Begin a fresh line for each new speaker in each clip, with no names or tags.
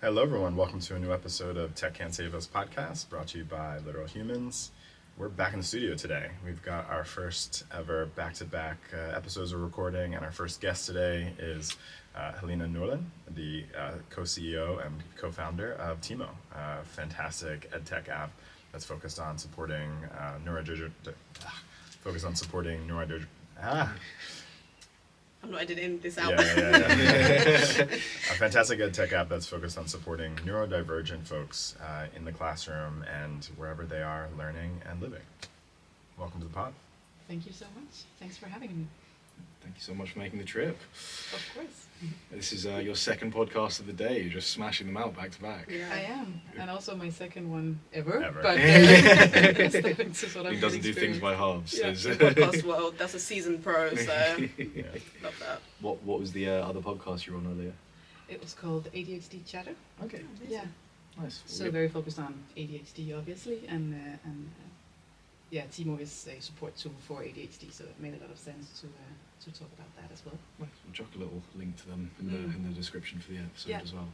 Hello, everyone. Welcome to a new episode of Tech Can't Save Us podcast, brought to you by Literal Humans. We're back in the studio today. We've got our first ever back-to-back episodes of recording, and our first guest today is Helen and Norlem, the co-CEO and co-founder of Tiimo, a fantastic EdTech app that's focused on supporting neurodivergent.
I'm not editing this out.
Yeah. A fantastic ed tech app that's focused on supporting neurodivergent folks in the classroom and wherever they are learning and living. Welcome to the pod.
Thank you so much. Thanks for having me.
Thank you so much for making the trip.
Of course.
This is your second podcast of the day. You're just smashing them out back to back.
Yeah.
I am, and also my second one ever.
Ever.
But stepping to sort of
He doesn't do things by halves.
Yeah,
There's-
the podcast world, that's a seasoned pro, so
Yeah.
love that.
What was the other podcast you were on earlier?
It was called ADHD Chatter.
Okay,
Yeah.
nice.
So very focused on ADHD, obviously, and yeah, Tiimo is a support tool for ADHD, so it made a lot of sense to talk about that as well.
Nice. We'll chuck a little link to them in the description for the episode
Yeah.
as well.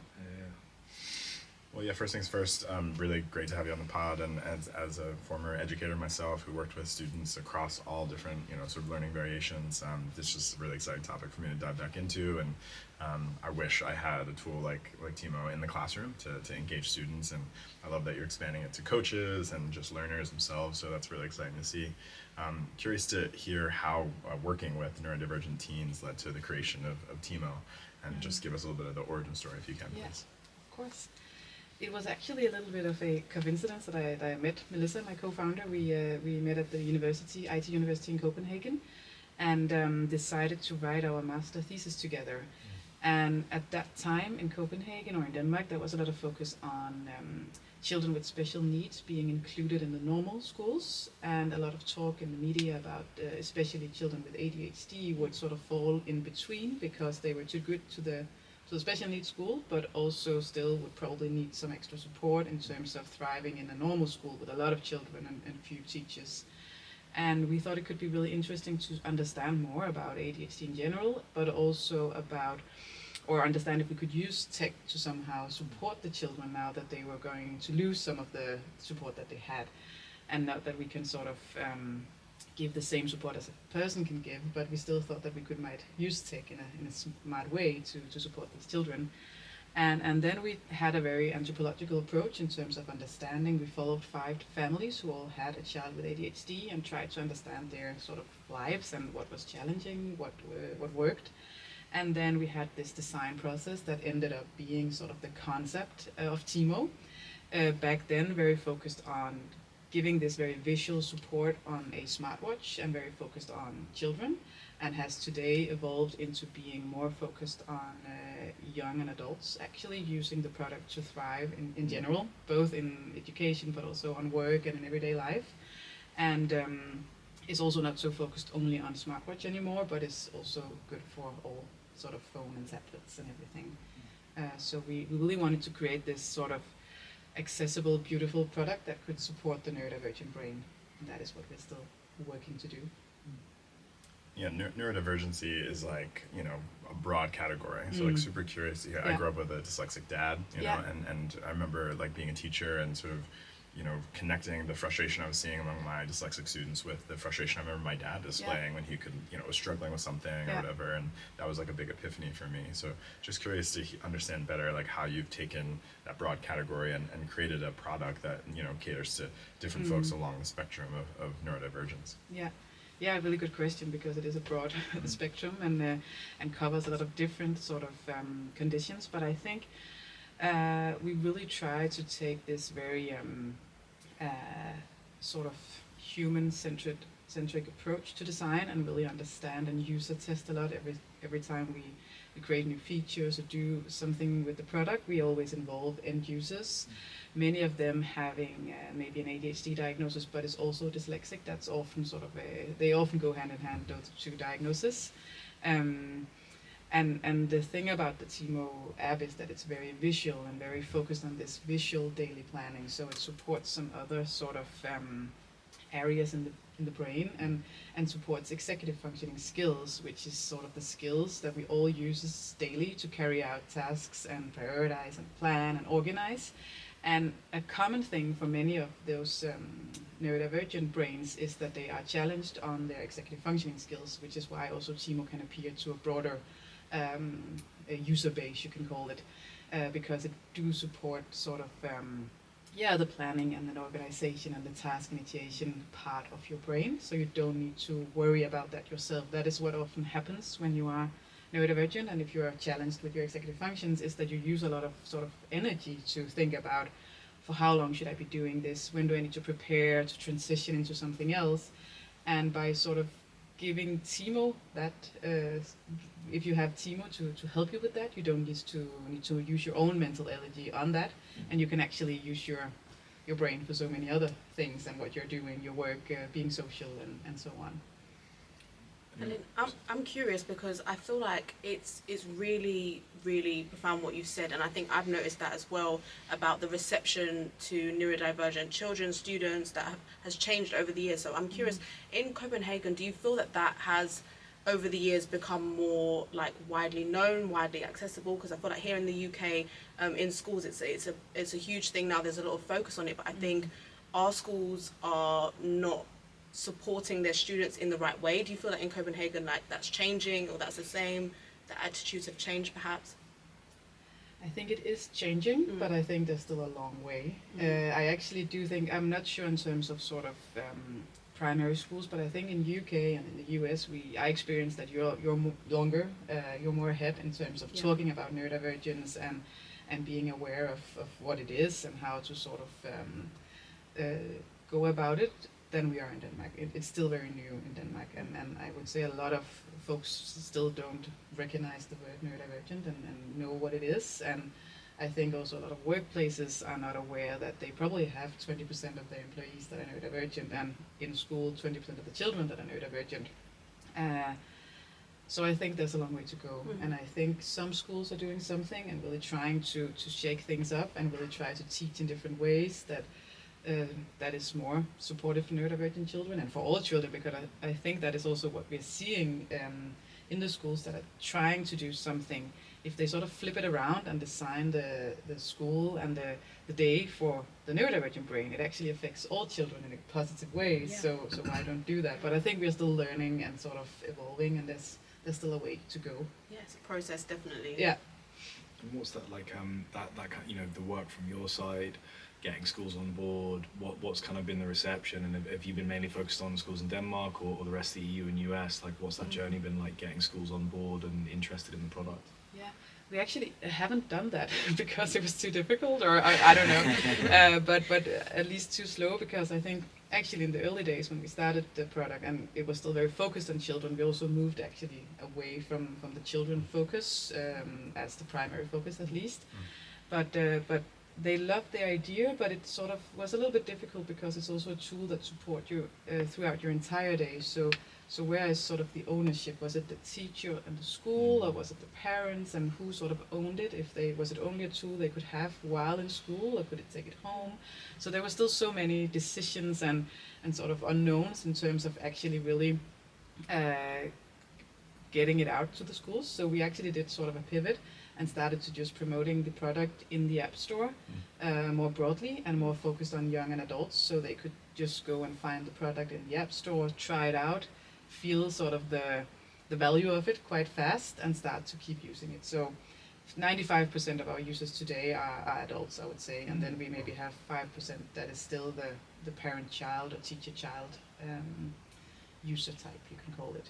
Well, yeah, first things first, really great to have you on the pod. And as a former educator myself who worked with students across all different, sort of learning variations, this is a really exciting topic for me to dive back into. And I wish I had a tool like Tiimo in the classroom to engage students. And I love that you're expanding it to coaches and just learners themselves. So that's really exciting to see. Curious to hear how working with neurodivergent teens led to the creation of Tiimo. And just give us a little bit of the origin story if you can,
Yeah.
please.
Of course. It was actually a little bit of a coincidence that I met Melissa, my co-founder. We met at the university, IT University in Copenhagen, and decided to write our master thesis together. And at that time in Copenhagen or in Denmark, there was a lot of focus on children with special needs being included in the normal schools, and a lot of talk in the media about especially children with ADHD would sort of fall in between because they were too good to the special needs school, but also still would probably need some extra support in terms of thriving in a normal school with a lot of children and few teachers. And we thought it could be really interesting to understand more about ADHD in general, but also understand if we could use tech to somehow support the children now that they were going to lose some of the support that they had. And not that we can sort of give the same support as a person can give, but we still thought that we might use tech in a smart way to support these children. And then we had a very anthropological approach in terms of understanding. We followed 5 families who all had a child with ADHD and tried to understand their sort of lives and what was challenging, what worked. And then we had this design process that ended up being sort of the concept of Tiimo. Back then, very focused on giving this very visual support on a smartwatch and very focused on children, and has today evolved into being more focused on young and adults actually using the product to thrive in general, both in education but also on work and in everyday life. And is also not so focused only on smartwatch anymore, but is also good for all sort of phone and tablets and everything. So we really wanted to create this sort of accessible, beautiful product that could support the neurodivergent brain, and that is what we're still working to do.
Yeah, neurodivergency is like, a broad category. So like super curious to hear. I
Yeah.
grew up with a dyslexic dad,
Yeah.
and I remember like being a teacher and sort of, connecting the frustration I was seeing among my dyslexic students with the frustration I remember my dad displaying when he could, was struggling with something or
Yeah.
whatever. And that was like a big epiphany for me. So just curious to understand better, like how you've taken that broad category and created a product that, caters to different folks along the spectrum of neurodivergence.
Yeah, really good question, because it is a broad spectrum and covers a lot of different sort of conditions. But I think we really try to take this very sort of human-centric approach to design and really understand and user test a lot. Every time we create new features or do something with the product, we always involve end users. Many of them having maybe an ADHD diagnosis, but is also dyslexic. That's often sort of they often go hand in hand, those 2 diagnoses. And the thing about the Tiimo app is that it's very visual and very focused on this visual daily planning. So it supports some other sort of areas in in the brain, and supports executive functioning skills, which is sort of the skills that we all use daily to carry out tasks and prioritize and plan and organize. And a common thing for many of those neurodivergent brains is that they are challenged on their executive functioning skills, which is why also Tiimo can appeal to a broader a user base, you can call it, because it do support sort of the planning and the organization and the task initiation part of your brain. So you don't need to worry about that yourself. That is what often happens when you are neurodivergent, and if you are challenged with your executive functions, is that you use a lot of sort of energy to think about, for how long should I be doing this? When do I need to prepare to transition into something else? And by sort of giving Tiimo that, if you have Tiimo to help you with that, you don't need to use your own mental energy on that, and you can actually use your brain for so many other things and what you're doing, your work, being social, and so on.
Helen, I'm curious because I feel like it's really, really profound what you've said, and I think I've noticed that as well about the reception to neurodivergent children, students, that has changed over the years. So I'm curious, in Copenhagen, do you feel that has over the years become more like widely known, widely accessible? Because I feel like here in the UK, in schools, it's a huge thing now. There's a lot of focus on it, but I think our schools are not supporting their students in the right way. Do you feel that in Copenhagen, like, that's changing, or that's the same? The attitudes have changed, perhaps?
I think it is changing, but I think there's still a long way. I actually do think, I'm not sure in terms of sort of primary schools, but I think in UK and in the US, I experienced that you're younger, you're more ahead in terms of talking about neurodivergence and being aware of what it is and how to sort of go about it than we are in Denmark. It's still very new in Denmark, and I would say a lot of folks still don't recognize the word neurodivergent and know what it is. And I think also a lot of workplaces are not aware that they probably have 20% of their employees that are neurodivergent, and in school 20% of the children that are neurodivergent. So I think there's a long way to go, and I think some schools are doing something and really trying to shake things up and really try to teach in different ways that is more supportive for neurodivergent children and for all children, because I think that is also what we're seeing in the schools that are trying to do something. If they sort of flip it around and design the school and the day for the neurodivergent brain, it actually affects all children in a positive way.
Yeah.
So why don't do that? But I think we're still learning and sort of evolving, and there's still a way to go.
Yeah, it's a process, definitely.
Yeah.
And what's that like? That kind, the work from your side, getting schools on board. What's kind of been the reception, and have you been mainly focused on schools in Denmark or the rest of the EU and US? Like, what's that journey been like, getting schools on board and interested in the product?
Yeah, we actually haven't done that because it was too difficult, or I don't know, but at least too slow, because I think actually in the early days when we started the product and it was still very focused on children, we also moved actually away from the children focus as the primary focus at least. But they loved the idea, but it sort of was a little bit difficult because it's also a tool that supports you throughout your entire day. So where is sort of the ownership? Was it the teacher and the school, or was it the parents, and who sort of owned it? Was it only a tool they could have while in school, or could it take it home? So there were still so many decisions and sort of unknowns in terms of actually really getting it out to the schools. So we actually did sort of a pivot and started to just promoting the product in the App Store more broadly and more focused on young and adults, so they could just go and find the product in the App Store, try it out, feel sort of the value of it quite fast, and start to keep using it. So 95% of our users today are adults, I would say, and then we maybe have 5% that is still the parent-child or teacher-child user type, you can call it.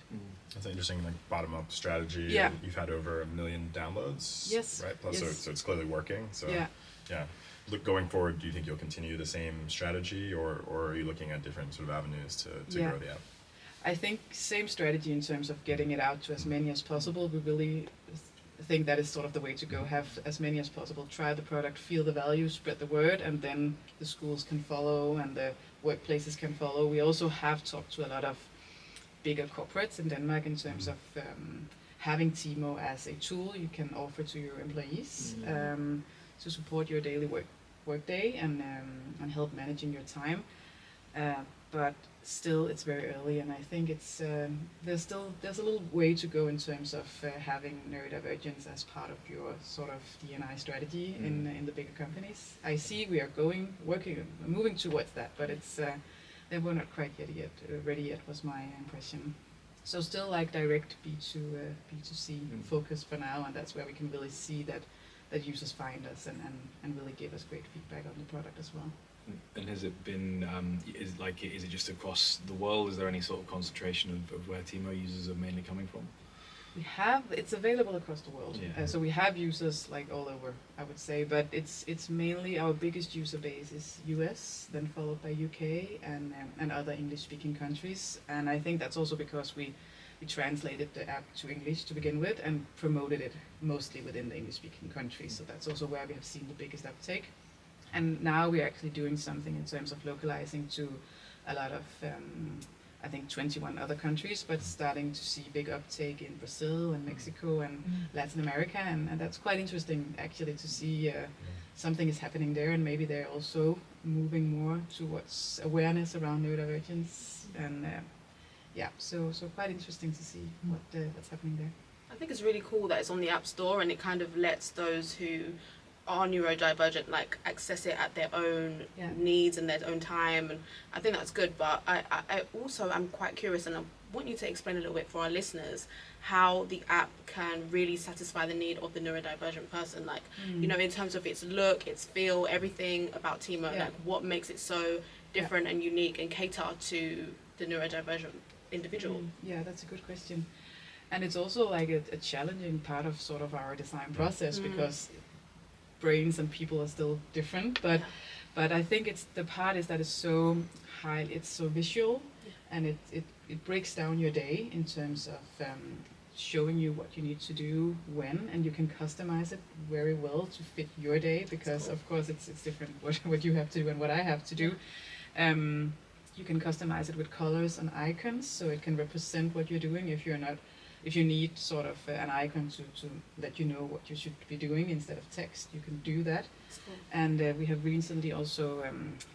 That's an interesting, like, bottom-up strategy.
Yeah.
You've had over 1 million downloads.
Yes.
Right. Plus,
Yes.
so it's clearly working. So
Yeah.
Look, going forward, do you think you'll continue the same strategy, or are you looking at different sort of avenues to grow the app?
I think same strategy in terms of getting it out to as many as possible. We really think that is sort of the way to go. Have as many as possible try the product, feel the value, spread the word, and then the schools can follow and the workplaces can follow. We also have talked to a lot of bigger corporates in Denmark in terms of having Tiimo as a tool you can offer to your employees to support your daily work day and help managing your time. but still it's very early, and I think it's there's a little way to go in terms of having neurodivergence as part of your sort of D&I strategy in the bigger companies. I see we are moving towards that, but it's they were not quite ready yet was my impression. So still like direct B2C focus for now, and that's where we can really see that users find us and really give us great feedback on the product as well.
And has it been, is it just across the world? Is there any sort of concentration of where Tiimo users are mainly coming from?
It's available across the world.
Yeah.
So we have users like all over, I would say, but it's mainly our biggest user base is US, then followed by UK and other English-speaking countries. And I think that's also because we translated the app to English to begin with and promoted it mostly within the English-speaking countries. So that's also where we have seen the biggest uptake. And now we're actually doing something in terms of localizing to a lot of, I think 21 other countries, but starting to see big uptake in Brazil and Mexico and Latin America. And that's quite interesting actually to see something is happening there, and maybe they're also moving more towards awareness around neurodivergence. And so quite interesting to see what's happening there.
I think it's really cool that it's on the App Store, and it kind of lets those who are neurodivergent like access it at their own needs and their own time, and I think that's good. But I also am quite curious, and I want you to explain a little bit for our listeners how the app can really satisfy the need of the neurodivergent person, like you know, in terms of its look, its feel, everything about Tiimo, like what makes it so different and unique and cater to the neurodivergent individual.
Yeah, that's a good question. And it's also like a challenging part of sort of our design process, because brains and people are still different, but I think it's the part is that it's so high, it's so visual, and it breaks down your day in terms of showing you what you need to do when, and you can customize it very well to fit your day, because of course it's different what you have to do and what I have to do. You can customize it with colors and icons, so it can represent what you're doing. If you need sort of an icon to let you know what you should be doing instead of text, you can do that.
Cool.
And we have recently also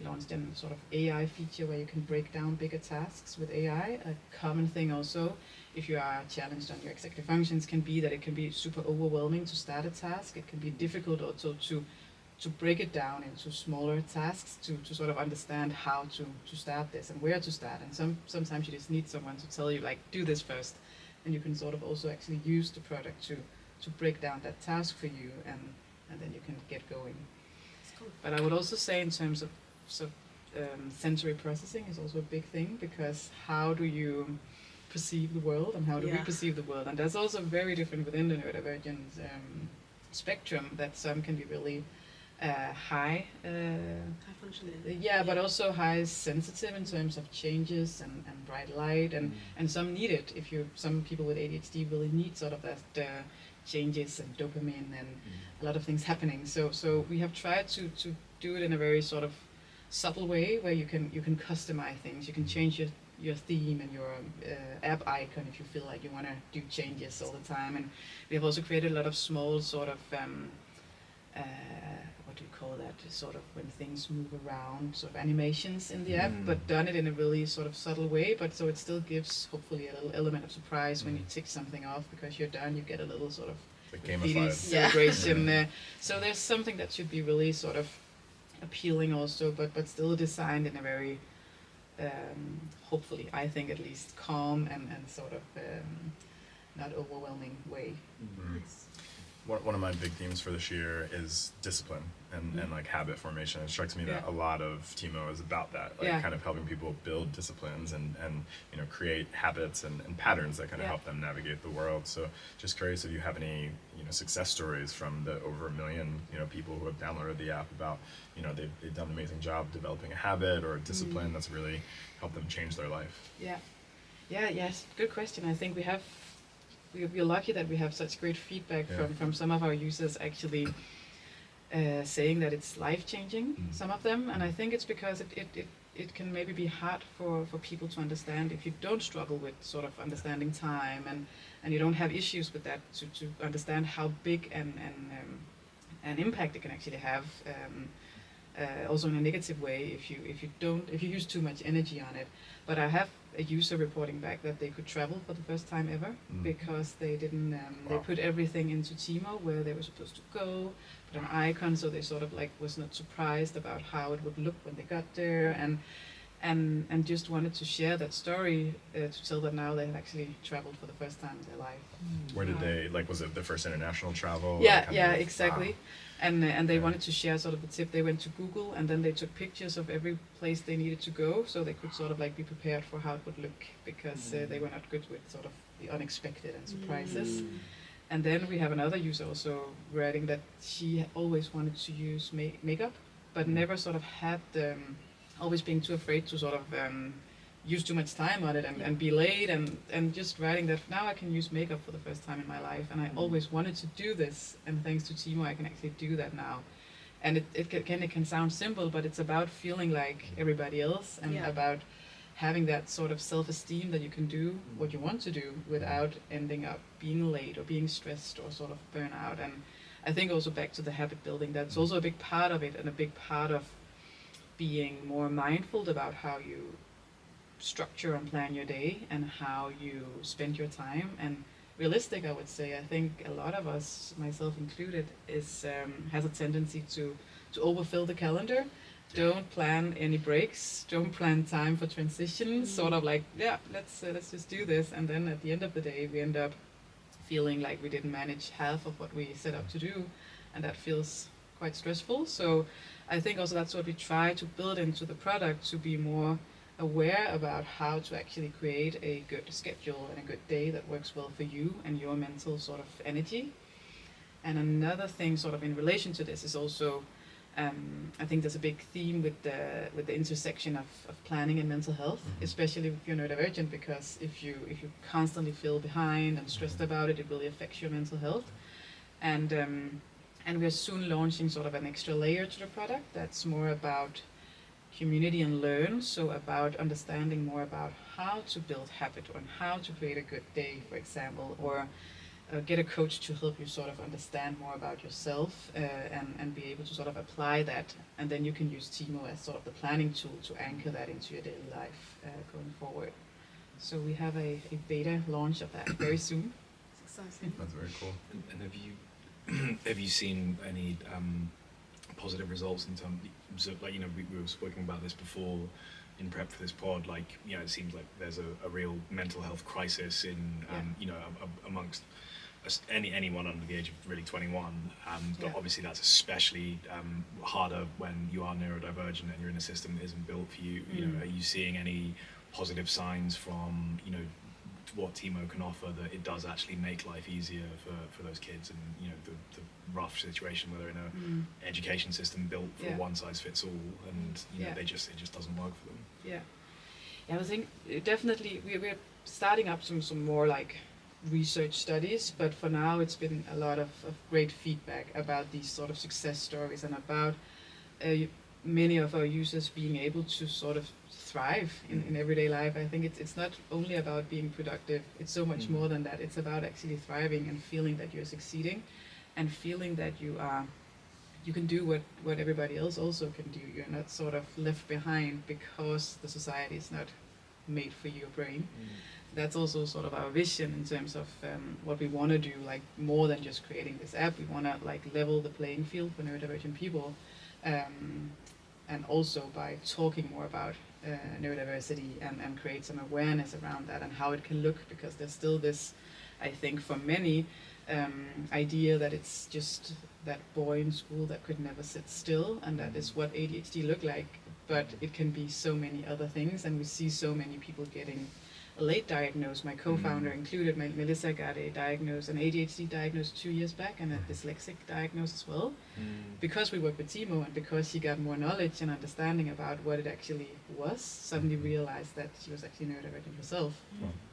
launched a sort of AI feature where you can break down bigger tasks with AI. A common thing also, if you are challenged on your executive functions, can be that it can be super overwhelming to start a task. It can be difficult also to break it down into smaller tasks to sort of understand how to start this and where to start. And sometimes you just need someone to tell you, like, do this first. And you can sort of also actually use the product to break down that task for you, and then you can get going.
Cool.
But I would also say in terms of sensory processing is also a big thing, because how do you perceive the world and how do we perceive the world? And that's also very different within the neurodivergent spectrum, that some can be really high
functioning.
but also high sensitive in terms of changes and bright light, and some need it. Some people with ADHD really need sort of that changes and dopamine and a lot of things happening. So we have tried to do it in a very sort of subtle way, where you can customize things. You can change your theme and your app icon if you feel like you want to do changes all the time. And we have also created a lot of small sort of what do you call that, sort of when things move around, sort of animations in the app, but done it in a really sort of subtle way, but so it still gives hopefully a little element of surprise when you tick something off, because you're done, you get a little sort of
Like gamified.
celebration. So there's something that should be really sort of appealing also, but still designed in a very hopefully, I think at least, calm and sort of not overwhelming way.
Nice.
One of my big themes for this year is discipline and like habit formation. It strikes me that a lot of Tiimo is about that, like kind of helping people build disciplines and you know, create habits and patterns that kind of help them navigate the world. So just curious if you have any, you know, success stories from the over 1 million, you know, people who have downloaded the app about, you know, they've done an amazing job developing a habit or a discipline that's really helped them change their life.
Yes, good question. I think we're lucky that we have such great feedback from some of our users actually saying that it's life-changing, some of them. And I think it's because it can maybe be hard for people to understand if you don't struggle with sort of understanding time and you don't have issues with that, to understand how big an impact it can actually have also in a negative way if you use too much energy on it. But I have a user reporting back that they could travel for the first time ever because they didn't they put everything into Tiimo where they were supposed to go, put an icon, so they sort of like was not surprised about how it would look when they got there, and just wanted to share that story to tell that now they have actually traveled for the first time in their life.
Where did they, like, was it the first international travel?
Yeah, exactly.
Wow.
And they wanted to share sort of the tip. They went to Google and then they took pictures of every place they needed to go, so they could sort of like be prepared for how it would look, because they were not good with sort of the unexpected and surprises. And then we have another user also writing that she always wanted to use makeup, but never sort of had always being too afraid to sort of use too much time on it and be late, and just writing that now I can use makeup for the first time in my life, and I always wanted to do this, and thanks to Tiimo I can actually do that now. And it can sound simple, but it's about feeling like everybody else, and about having that sort of self-esteem that you can do what you want to do without ending up being late or being stressed or sort of burn out. And I think also back to the habit building, that's also a big part of it, and a big part of being more mindful about how you structure and plan your day and how you spend your time, and realistic, I would say. I think a lot of us, myself included, has a tendency to overfill the calendar. Don't plan any breaks, don't plan time for transitions, sort of like, let's just do this, and then at the end of the day we end up feeling like we didn't manage half of what we set out to do, and that feels quite stressful. So I think also that's what we try to build into the product, to be more aware about how to actually create a good schedule and a good day that works well for you and your mental sort of energy. And another thing sort of in relation to this is also, I think there's a big theme with the intersection of planning and mental health, especially if you're neurodivergent, because if you constantly feel behind and stressed about it, it really affects your mental health. And we're soon launching sort of an extra layer to the product that's more about community and learn, so about understanding more about how to build habit and how to create a good day, for example, or get a coach to help you sort of understand more about yourself, and be able to sort of apply that, and then you can use Tiimo as sort of the planning tool to anchor that into your daily life going forward. So we have a beta launch of that very soon.
It's exciting.
That's very cool.
And have you seen any positive results in terms of, like, you know, we were speaking about this before in prep for this pod, like, you know, it seems like there's a real mental health crisis in you know, amongst anyone under the age of really 21, but obviously that's especially harder when you are neurodivergent and you're in a system that isn't built for you. You know, are you seeing any positive signs from, you know, what Tiimo can offer, that it does actually make life easier for those kids, and, you know, the rough situation where they're in a education system built for one size fits all, and, you know, it just doesn't work for them.
Yeah, I think definitely we're starting up some more like research studies, but for now it's been a lot of great feedback about these sort of success stories, and about many of our users being able to sort of thrive in everyday life. I think it's not only about being productive, it's so much more than that. It's about actually thriving and feeling that you're succeeding, and feeling that you can do what everybody else also can do. You're not sort of left behind because the society is not made for your brain. That's also sort of our vision in terms of what we want to do, like more than just creating this app. We want to like level the playing field for neurodivergent people, and also by talking more about neurodiversity and create some awareness around that and how it can look, because there's still this, I think for many, idea that it's just that boy in school that could never sit still, and that is what ADHD look like, but it can be so many other things, and we see so many people getting a late diagnosis. My co-founder included, Melissa got an ADHD diagnosis 2 years back, and a dyslexic diagnosis as well, because we work with Tiimo, and because she got more knowledge and understanding about what it actually was, suddenly realized that she was actually neurodivergent herself.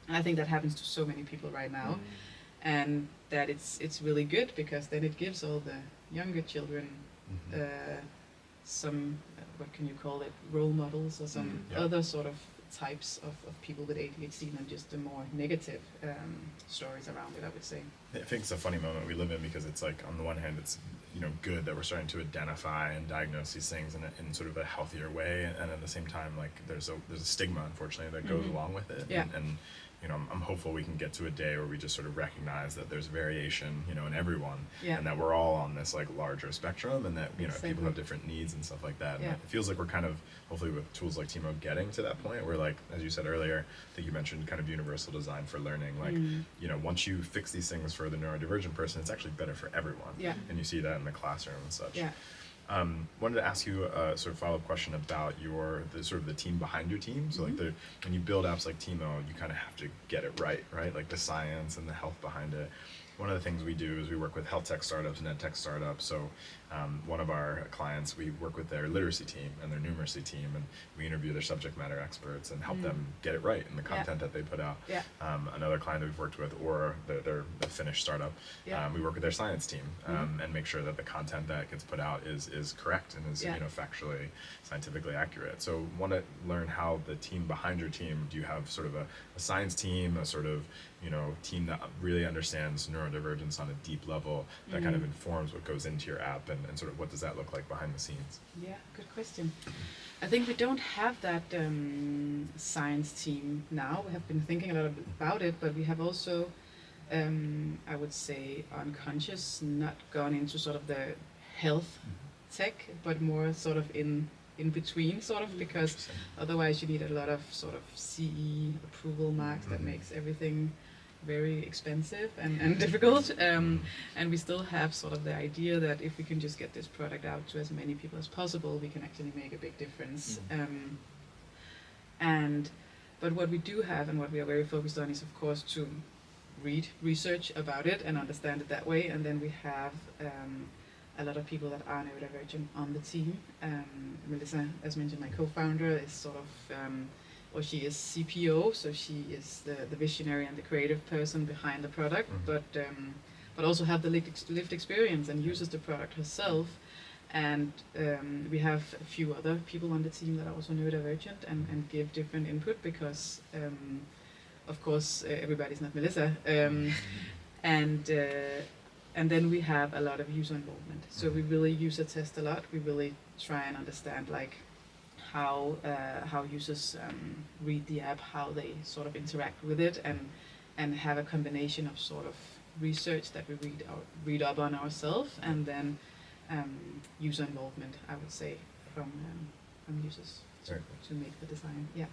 And I think that happens to so many people right now, and that it's really good, because then it gives all the younger children some, what can you call it, role models, or some other sort of types of people with ADHD than just the more negative stories around it, I would say.
I think it's a funny moment we live in, because it's like, on the one hand, it's good that we're starting to identify and diagnose these things in sort of a healthier way, and at the same time, like there's a stigma, unfortunately, that goes along with it.
Yeah.
And I'm hopeful we can get to a day where we just sort of recognize that there's variation, in everyone,
Yeah.
and that we're all on this like larger spectrum, and that
Exactly.
people have different needs and stuff like that. And
Yeah.
it feels like we're kind of, hopefully with tools like Tiimo, getting to that point where, like, as you said earlier, I think you mentioned kind of universal design for learning. Like, once you fix these things for the neurodivergent person, it's actually better for everyone.
Yeah.
And you see that in the classroom and such.
Yeah.
Wanted to ask you a sort of follow-up question about the team behind your team. So like when you build apps like Tiimo, you kind of have to get it right? Like the science and the health behind it. One of the things we do is we work with health tech startups and EdTech startups. So one of our clients, we work with their literacy team and their numeracy team, and we interview their subject matter experts and help them get it right in the content that they put out.
Yeah.
Another client that we've worked with, or they're the Finnish startup,
Yeah.
we work with their science team and make sure that the content that gets put out is correct and is factually, scientifically accurate. So want to learn how the team behind your team, do you have sort of a science team, a sort of team that really understands neurodivergence on a deep level that kind of informs what goes into your app, and sort of what does that look like behind the scenes?
Yeah, good question. I think we don't have that science team now. We have been thinking a lot about it, but we have also, I would say, unconscious, not gone into sort of the health tech, but more sort of in between, sort of, because otherwise you need a lot of sort of CE approval marks that makes everything very expensive and difficult. And we still have sort of the idea that if we can just get this product out to as many people as possible, we can actually make a big difference. But what we do have and what we are very focused on is, of course, to read research about it and understand it that way. And then we have a lot of people that are neurodivergent on the team. Melissa, as mentioned, my co-founder, is sort of or she is CPO, so she is the visionary and the creative person behind the product, but also have the lived experience and uses the product herself. And we have a few other people on the team that are also neurodivergent and give different input because, of course, everybody's not Melissa. And then we have a lot of user involvement. So we really user test a lot. We really try and understand like how users read the app, how they sort of interact with it, and have a combination of sort of research that we read up on ourselves, and then user involvement, I would say, from users to make the design. Yeah.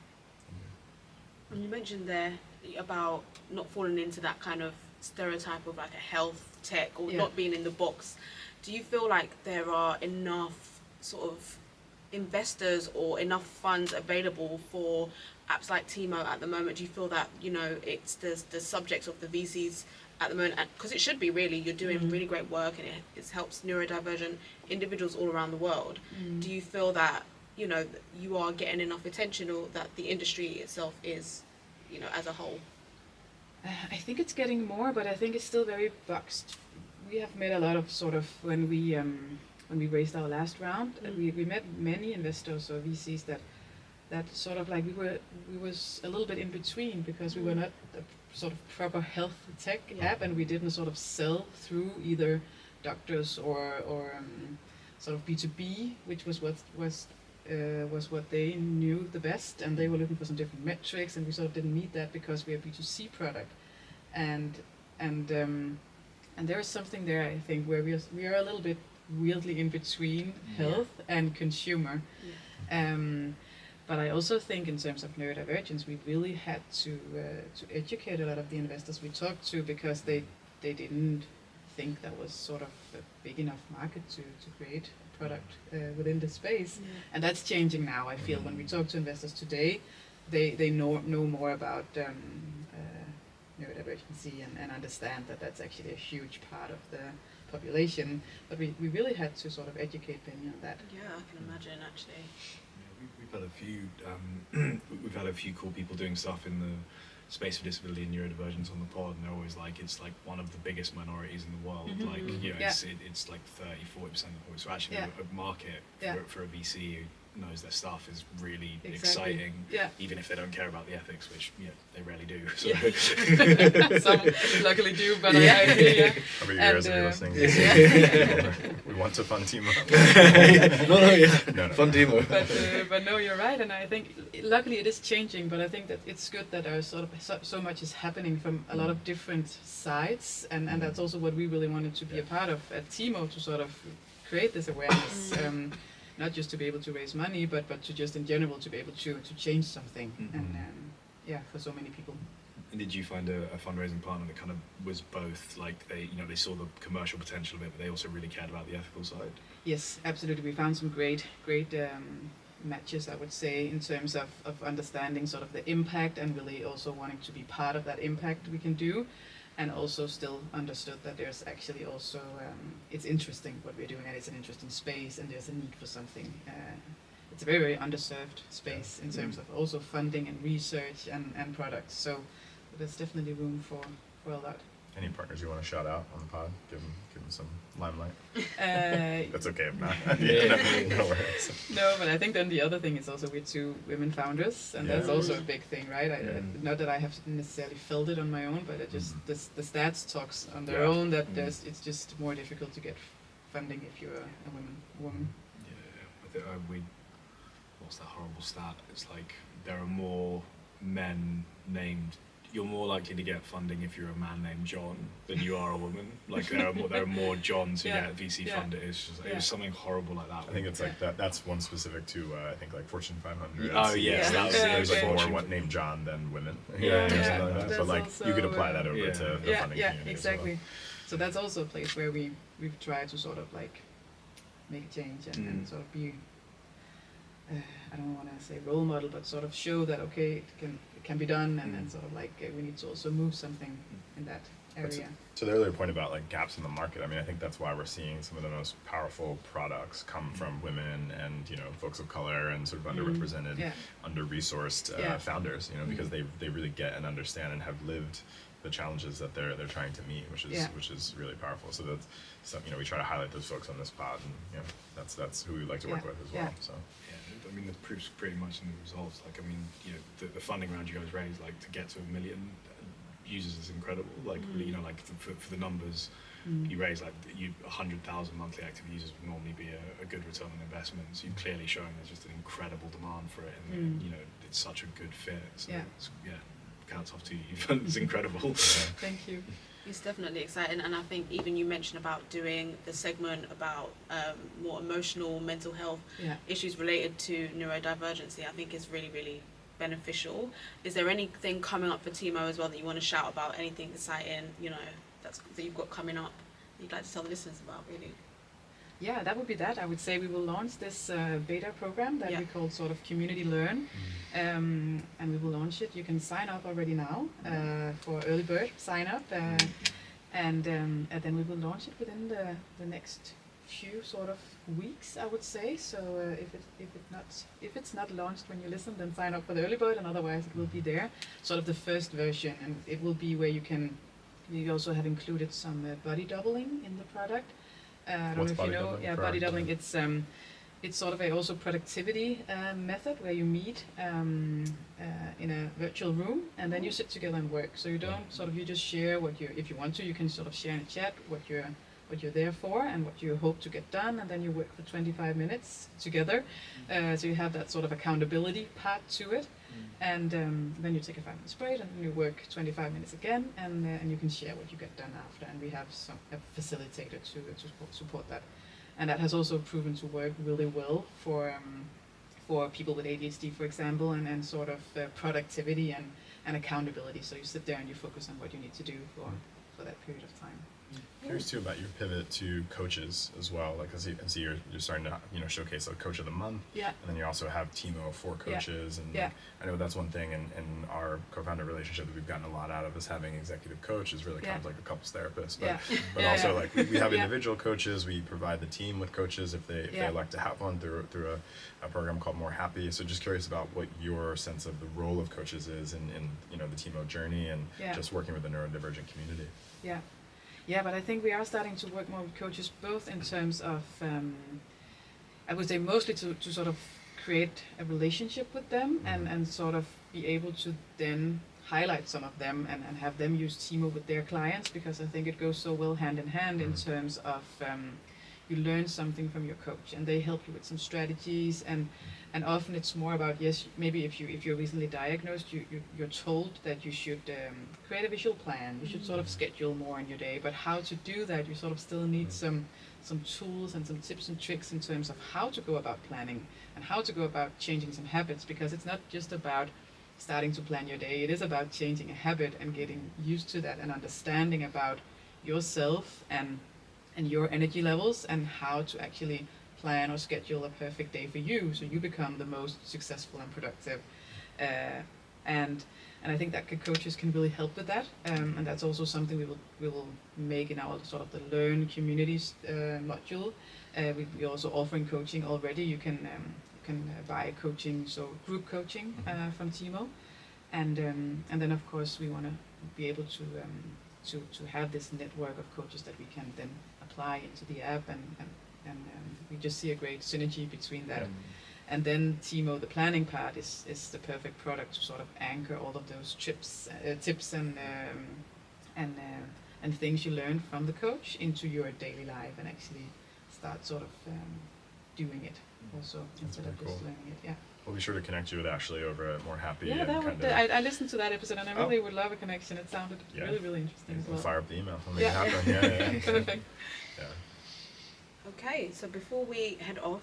And you mentioned there about not falling into that kind of stereotype of like a health tech or not being in the box. Do you feel like there are enough sort of investors or enough funds available for apps like Tiimo at the moment? Do you feel that it's the subjects of the VCs at the moment, because it should be really, you're doing really great work and it helps neurodivergent individuals all around the world. Do you feel that you are getting enough attention, or that the industry itself is as a whole?
I think it's getting more, but I think it's still very boxed. We have met a lot of sort of when we raised our last round, we met many investors or VCs that sort of like we was a little bit in between, because we were not a sort of proper health tech app, and we didn't sort of sell through either doctors or sort of B2B, which was what they knew the best, and they were looking for some different metrics, and we sort of didn't meet that because we are a B2C product, and there is something there, I think, where we are a little bit weirdly in between health and consumer. But I also think in terms of neurodivergence, we really had to educate a lot of the investors we talked to, because they didn't think that was sort of a big enough market to create a product within the space. And that's changing now, I feel. When we talk to investors today, they know more about neurodivergency and understand that that's actually a huge part of the population. But we really had to sort of educate them on that.
Yeah, I can imagine actually.
We've had a few cool people doing stuff in the space of disability and neurodivergence on the pod, and they're always like, it's like one of the biggest minorities in the world. Like, it's like 30-40% of the population. So actually a market for a VC knows their stuff is really
Exactly.
exciting,
Yeah.
even if they don't care about the ethics, which they rarely do. So.
Yeah. Some luckily do, but I hear you.
How about you guys if you're listening? We want to fund Tiimo.
No, fun Tiimo.
But no, you're right, and I think luckily it is changing. But I think that it's good that there are sort of so much is happening from a lot of different sides, and that's also what we really wanted to be a part of at Tiimo, to sort of create this awareness. Not just to be able to raise money, but to just in general to be able to change something, and for so many people.
And did you find a fundraising partner that kind of was both, like they saw the commercial potential of it, but they also really cared about the ethical side?
Yes, absolutely. We found some great matches, I would say, in terms of understanding sort of the impact and really also wanting to be part of that impact we can do. And also still understood that there's actually also, it's interesting what we're doing, and it's an interesting space, and there's a need for something. It's a very, very underserved space in terms of also funding and research and products. So there's definitely room for a lot.
Any partners you want to shout out on the pod? Give them some limelight.
Uh,
That's okay if not. No worries.
No, but I think then the other thing is also we're two women founders, and that's also a big thing, right? Not that I have necessarily felt it on my own, but it just the stats talks on their own that it's just more difficult to get funding if you're a woman.
Yeah, I think what's that horrible stat? It's like there are more men named. You're more likely to get funding if you're a man named John than you are a woman. Like there are more Johns who get VC funded. It's just, it was something horrible like that.
I think it's like that. That's one specific to I think like Fortune 500.
Oh yes,
there's like more named John than women. Or something like that. But like you could apply that over to the funding community.
Exactly.
As well.
So that's also a place where we've tried to sort of like make a change and sort of be. I don't want to say role model, but sort of show that it can be done, and then sort of like we need to also move something in that area.
To the earlier point about like gaps in the market, I mean, I think that's why we're seeing some of the most powerful products come from women and folks of color and sort of underrepresented, under-resourced founders. Because they really get and understand and have lived the challenges that they're trying to meet, which is really powerful. So that's we try to highlight those folks on this pod, and that's who we like to work with as well. So.
I mean, the proof's pretty much in the results. Like, I mean, the funding round you guys raised, like, to get to 1 million users is incredible. Like, like for the numbers you raise, like, 100,000 monthly active users would normally be a good return on investment. So you've clearly shown there's just an incredible demand for it, and it's such a good fit. So hats off to you. It's incredible.
Thank you.
It's definitely exciting, and I think even you mentioned about doing the segment about more emotional, mental health issues related to neurodivergency. I think is really, really beneficial. Is there anything coming up for Tiimo as well that you want to shout about? Anything exciting, that you've got coming up that you'd like to tell the listeners about, really?
Yeah, that would be that. I would say we will launch this beta program that we call sort of Community Learn, and we will launch it. You can sign up already now for early bird sign up, and then we will launch it within the next few sort of weeks, I would say. So if it's not launched when you listen, then sign up for the early bird, and otherwise it will be there. Sort of the first version, and it will be where you can. We also have included some body doubling in the product. I don't know if you know. Body doubling. It's sort of a also productivity method where you meet in a virtual room, and then you sit together and work. So you don't you just share if you want to, you can sort of share in a chat what you're there for and what you hope to get done, and then you work for 25 minutes together. So you have that sort of accountability part to it. And then you take a 5-minute break, and then you work 25 minutes again, and you can share what you get done after. And we have a facilitator to support that, and that has also proven to work really well for people with ADHD, for example, and sort of productivity and accountability. So you sit there and you focus on what you need to do for that period of time.
Curious too about your pivot to coaches as well. Like, I see you're starting to showcase a coach of the month, and then you also have Tiimo for coaches, and I know that's one thing in our co-founder relationship that we've gotten a lot out of is having executive coach is really kind of like a couples therapist, but also like we have individual coaches. We provide the team with coaches if they elect to have one through a program called More Happy. So just curious about what your sense of the role of coaches is in the Tiimo journey and just working with the neurodivergent community.
Yeah, but I think we are starting to work more with coaches, both in terms of, I would say mostly to sort of create a relationship with them and sort of be able to then highlight some of them and have them use Tiimo with their clients, because I think it goes so well hand in hand in terms of you learn something from your coach and they help you with some strategies, and often it's more about, yes, maybe if you're recently diagnosed, you're told that you should create a visual plan, you should sort of schedule more in your day, but how to do that, you sort of still need some tools and some tips and tricks in terms of how to go about planning and how to go about changing some habits, because it's not just about starting to plan your day, it is about changing a habit and getting used to that and understanding about yourself and your energy levels and how to actually plan or schedule a perfect day for you so you become the most successful and productive. And I think that coaches can really help with that, and that's also something we will make in our sort of the Learn Communities module. We're also offering coaching already. You can buy coaching, so group coaching from Tiimo, and then of course we want to be able to have this network of coaches that we can then apply into the app, and we just see a great synergy between that. And then Tiimo, the planning part, is the perfect product to sort of anchor all of those tips and things you learn from the coach into your daily life and actually start sort of doing it also instead of just learning it. Yeah.
We'll be sure to connect you with Ashley over at More Happy.
Yeah,
and
that would. I listened to that episode and I really would love a connection. It sounded really interesting as well.
We'll fire up the email. We'll make it happen. Yeah.
Perfect.
Yeah.
Okay, so before we head off,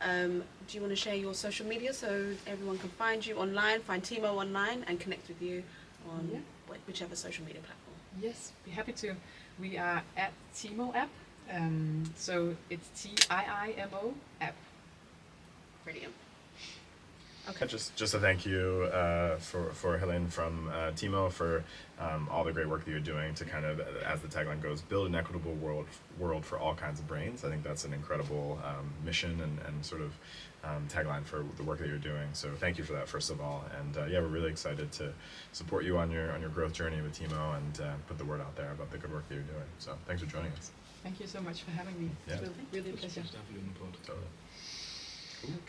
do you want to share your social media so everyone can find you online, find Tiimo online, and connect with you on whichever social media platform?
Yes, be happy to. We are at Tiimo app, so it's Tiimo app.
Brilliant.
Okay. Just a thank you for Helen from Tiimo for all the great work that you're doing to kind of, as the tagline goes, build an equitable world for all kinds of brains. I think that's an incredible mission and sort of tagline for the work that you're doing. So thank you for that, first of all. And we're really excited to support you on your growth journey with Tiimo and put the word out there about the good work that you're doing. So thanks for joining us.
Thank you so much for having me.
Yeah.
It's really a pleasure.
Just have you on the pod.
Totally.